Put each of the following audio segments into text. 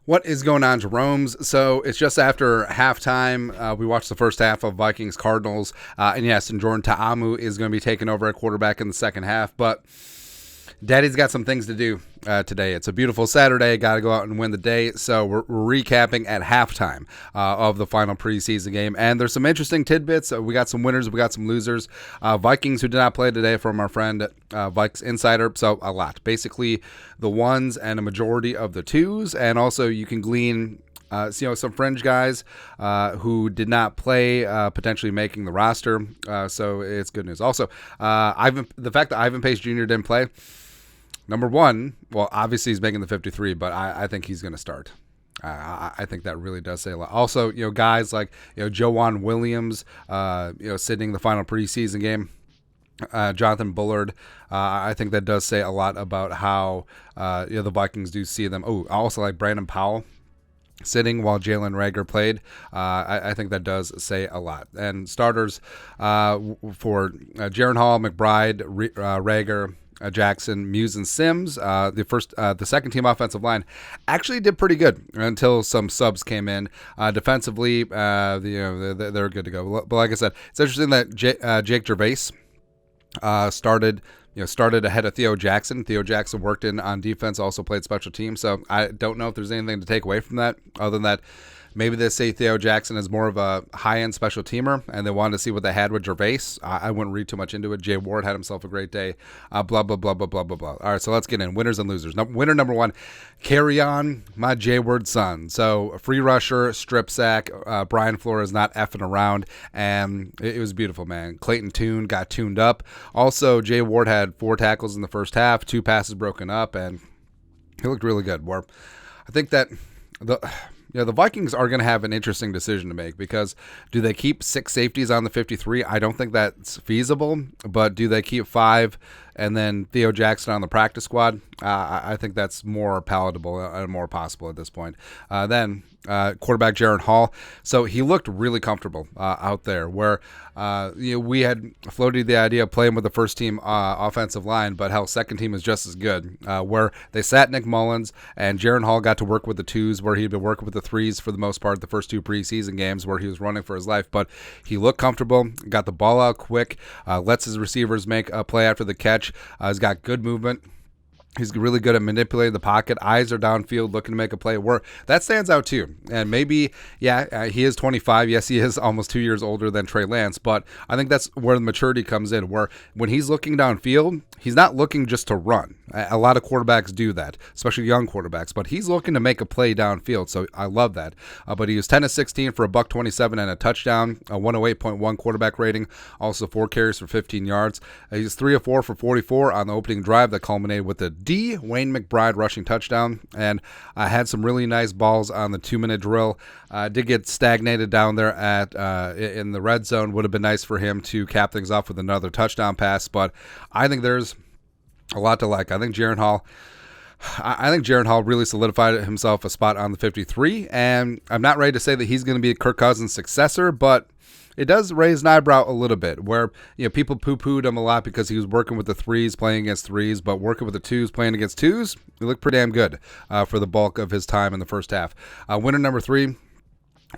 What is going on, Jerome's? So it's just after halftime. We watched the first half of Vikings-Cardinals. And yes, and Jordan Ta'amu is going to be taking over at quarterback in the second half. But Daddy's got some things to do today. It's a beautiful Saturday. Got to go out and win the day. So we're recapping at halftime of the final preseason game. And there's some interesting tidbits. We got some winners. We got some losers. Vikings who did not play today from our friend Vikes Insider. So a lot. Basically the ones and a majority of the twos. And also you can glean some fringe guys who did not play, potentially making the roster. So it's good news. Also, the fact that Ivan Pace Jr. didn't play, number one, well, obviously he's making the 53, but I think he's going to start. I think that really does say a lot. Also, guys like, Joanne Williams, sitting the final preseason game. Jonathan Bullard, I think that does say a lot about how the Vikings do see them. Oh, I also like Brandon Powell sitting while Jalen Reagor played. I think that does say a lot. And starters for Jaren Hall, McBride, Reagor, Jackson, Muse, and Sims. The second team offensive line actually did pretty good until some subs came in. Defensively, they're good to go. But like I said, it's interesting that Jake Gervais started ahead of Theo Jackson. Theo Jackson worked on defense, also played special teams. So I don't know if there's anything to take away from that, other than that maybe they say Theo Jackson is more of a high-end special teamer, and they wanted to see what they had with Gervais. I wouldn't read too much into it. Jay Ward had himself a great day. Blah, blah, blah, blah, blah, blah, blah. All right, so let's get in. Winners and losers. Winner number one, carry on my Jay Ward son. So free rusher, strip sack. Brian Flores not effing around, and it was beautiful, man. Clayton Tune got tuned up. Also, Jay Ward had 4 tackles in the first half, 2 passes broken up, and he looked really good. Where I think that the Vikings are going to have an interesting decision to make, because do they keep 6 safeties on the 53? I don't think that's feasible, but do they keep 5 and then Theo Jackson on the practice squad? I think that's more palatable and more possible at this point. Then quarterback Jaren Hall. So he looked really comfortable out there, where we had floated the idea of playing with the first team offensive line, but hell, second team is just as good, where they sat Nick Mullins and Jaren Hall got to work with the 2s, where he'd been working with the 3s for the most part the first 2 preseason games where he was running for his life. But he looked comfortable, got the ball out quick, lets his receivers make a play after the catch. He's got good movement. He's really good at manipulating the pocket. Eyes are downfield, looking to make a play. That stands out too. And maybe, he is 25. Yes, he is almost 2 years older than Trey Lance. But I think that's where the maturity comes in, where when he's looking downfield, he's not looking just to run. A lot of quarterbacks do that, especially young quarterbacks. But he's looking to make a play downfield. So I love that. But he was 10 of 16 for a $127 and a touchdown, a 108.1 quarterback rating. Also 4 carries for 15 yards. He's 3 of 4 for 44 on the opening drive that culminated with the Wayne McBride rushing touchdown, and had some really nice balls on the 2-minute drill. Did get stagnated down there in the red zone. Would have been nice for him to cap things off with another touchdown pass, but I think there's a lot to like. I think Jaren Hall really solidified himself a spot on the 53, and I'm not ready to say that he's going to be Kirk Cousins' successor, but it does raise an eyebrow a little bit, where people poo-pooed him a lot because he was working with the 3s, playing against 3s, but working with the 2s, playing against 2s, he looked pretty damn good for the bulk of his time in the first half. Winner number 3,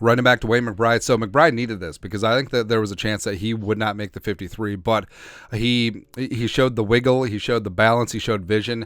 running back to Wayne McBride. So McBride needed this, because I think that there was a chance that he would not make the 53, but he showed the wiggle, he showed the balance, he showed vision,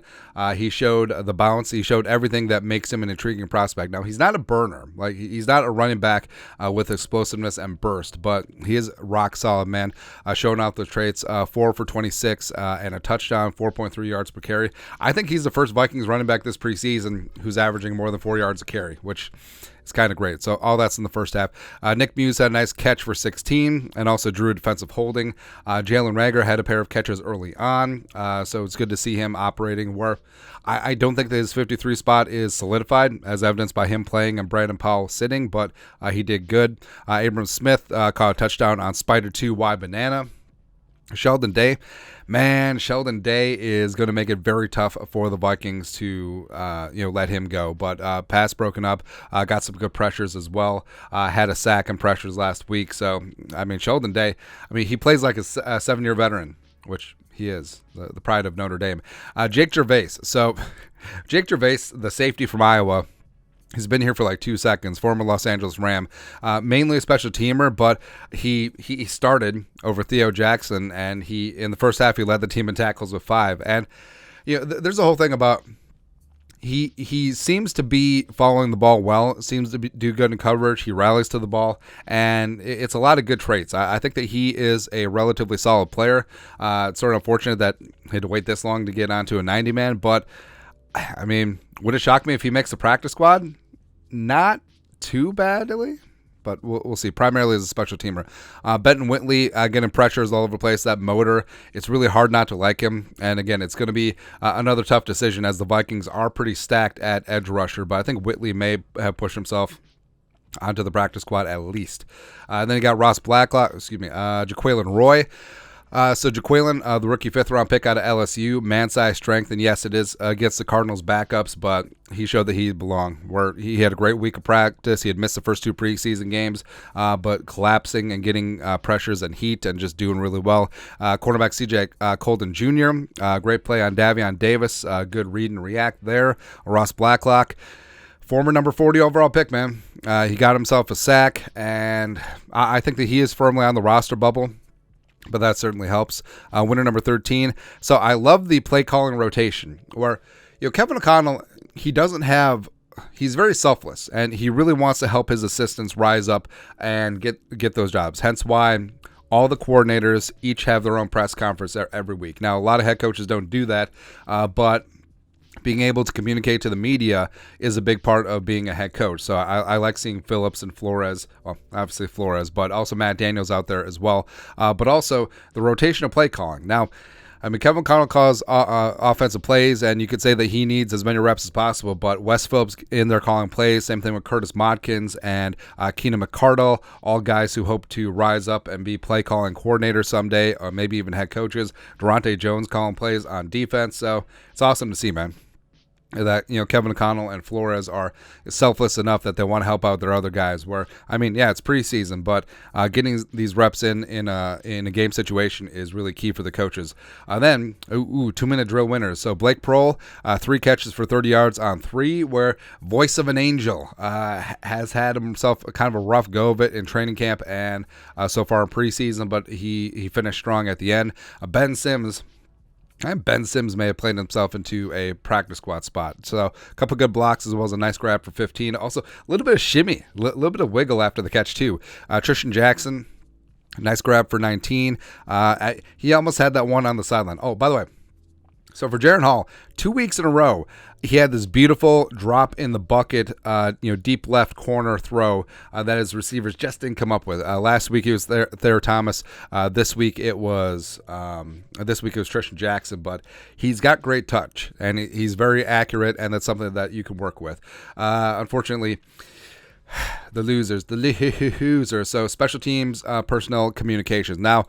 he showed the bounce, he showed everything that makes him an intriguing prospect. Now, he's not a burner, like he's not a running back with explosiveness and burst, but he is rock solid, man, showing off the traits. 4 for 26 and a touchdown, 4.3 yards per carry. I think he's the first Vikings running back this preseason who's averaging more than 4 yards a carry, which it's kind of great. So all that's in the first half. Nick Muse had a nice catch for 16 and also drew a defensive holding. Jalen Reagor had a pair of catches early on, so it's good to see him operating where I don't think that his 53 spot is solidified, as evidenced by him playing and Brandon Powell sitting, but he did good. Abram Smith caught a touchdown on Spider 2 Y Banana. Sheldon Day is going to make it very tough for the Vikings to let him go. But pass broken up, got some good pressures as well. Had a sack and pressures last week. So Sheldon Day, he plays like a 7-year veteran, which he is, the pride of Notre Dame. Jake Gervais. So Jake Gervais, the safety from Iowa, He's been here for like 2 seconds. Former Los Angeles Ram, mainly a special teamer, but he started over Theo Jackson, and he in the first half he led the team in tackles with 5. And there's a whole thing about he seems to be following the ball well. Seems to do good in coverage. He rallies to the ball, and it's a lot of good traits. I think that he is a relatively solid player. It's sort of unfortunate that he had to wait this long to get onto a 90-man, but I mean, would it shock me if he makes the practice squad? Not too badly, but we'll see. Primarily as a special teamer. Benton Whitley getting pressures all over the place. That motor, it's really hard not to like him. And again, it's going to be another tough decision as the Vikings are pretty stacked at edge rusher. But I think Whitley may have pushed himself onto the practice squad at least. And then you got Jaquelin Roy. So Jaquelin, the rookie 5th-round pick out of LSU, man-sized strength, and yes, it is against the Cardinals' backups, but he showed that he belonged. Where he had a great week of practice. He had missed the first 2 preseason games, but collapsing and getting pressures and heat and just doing really well. Cornerback C.J. Colden Jr., great play on Davion Davis, good read and react there. Ross Blacklock, former number 40 overall pick, man. He got himself a sack, and I think that he is firmly on the roster bubble, but that certainly helps. Winner number 13. So I love the play calling rotation where, Kevin O'Connell, he's very selfless, and he really wants to help his assistants rise up and get those jobs. Hence why all the coordinators each have their own press conference every week. Now, a lot of head coaches don't do that, but being able to communicate to the media is a big part of being a head coach. So I like seeing Phillips and Flores, well, obviously Flores, but also Matt Daniels out there as well. But also the rotation of play calling. Now, I mean, Kevin O'Connell calls offensive plays, and you could say that he needs as many reps as possible, but Wes Phillips in there calling plays, same thing with Curtis Modkins and Keenan McCardle, all guys who hope to rise up and be play calling coordinators someday, or maybe even head coaches. Durante Jones calling plays on defense, so it's awesome to see, man, that Kevin O'Connell and Flores are selfless enough that they want to help out their other guys. Where, I mean, yeah, it's preseason, but getting these reps in a game situation is really key for the coaches. Then 2-minute drill winners. So Blake Prohl, 3 catches for 30 yards on 3. Where voice of an angel has had himself kind of a rough go of it in training camp and so far in preseason, but he finished strong at the end. Ben Sims may have played himself into a practice squad spot. So a couple good blocks as well as a nice grab for 15. Also, a little bit of shimmy, a little bit of wiggle after the catch too. Tristan Jackson, nice grab for 19. He almost had that one on the sideline. Oh, by the way, so for Jaren Hall, 2 weeks in a row, he had this beautiful drop in the bucket, deep left corner throw that his receivers just didn't come up with. Last week it was Thayer Thomas. This week it was Tristan Jackson. But he's got great touch and he's very accurate, and that's something that you can work with. Unfortunately, the losers. So special teams, personnel, communications. Now,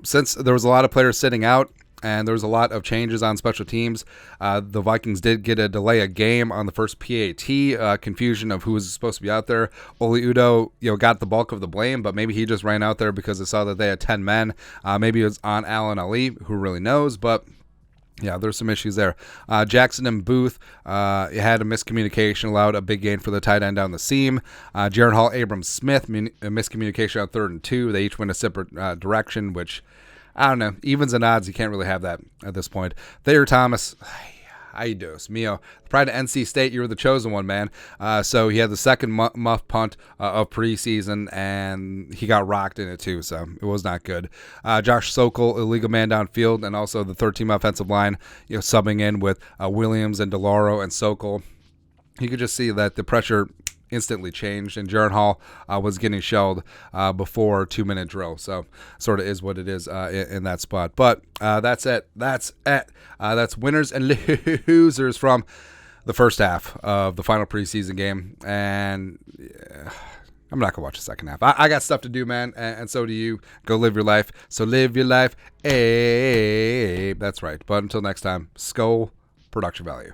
since there was a lot of players sitting out, and there was a lot of changes on special teams, the Vikings did get a delay a game on the first PAT, confusion of who was supposed to be out there. Oli Udoh, got the bulk of the blame, but maybe he just ran out there because they saw that they had 10 men. Maybe it was on Allen Ali, who really knows, but yeah, there's some issues there. Jackson and Booth had a miscommunication, allowed a big gain for the tight end down the seam. Jaren Hall, Abram Smith, a miscommunication on 3rd and 2. They each went a separate direction, which, I don't know, evens and odds, you can't really have that at this point. Thayer Thomas, ay Dios mío. Pride of NC State, you were the chosen one, man. So he had the second muff punt of preseason, and he got rocked in it too, so it was not good. Josh Sokol, illegal man downfield, and also the 13 offensive line, subbing in with Williams and DeLauro and Sokol. You could just see that the pressure instantly changed, and Jaren Hall was getting shelled before 2-minute drill. So sort of is what it is in that spot. But that's it. That's winners and losers from the first half of the final preseason game. And I'm not going to watch the second half. I got stuff to do, man, and so do you. Go live your life. So live your life. That's right. But until next time, Skull Production Value.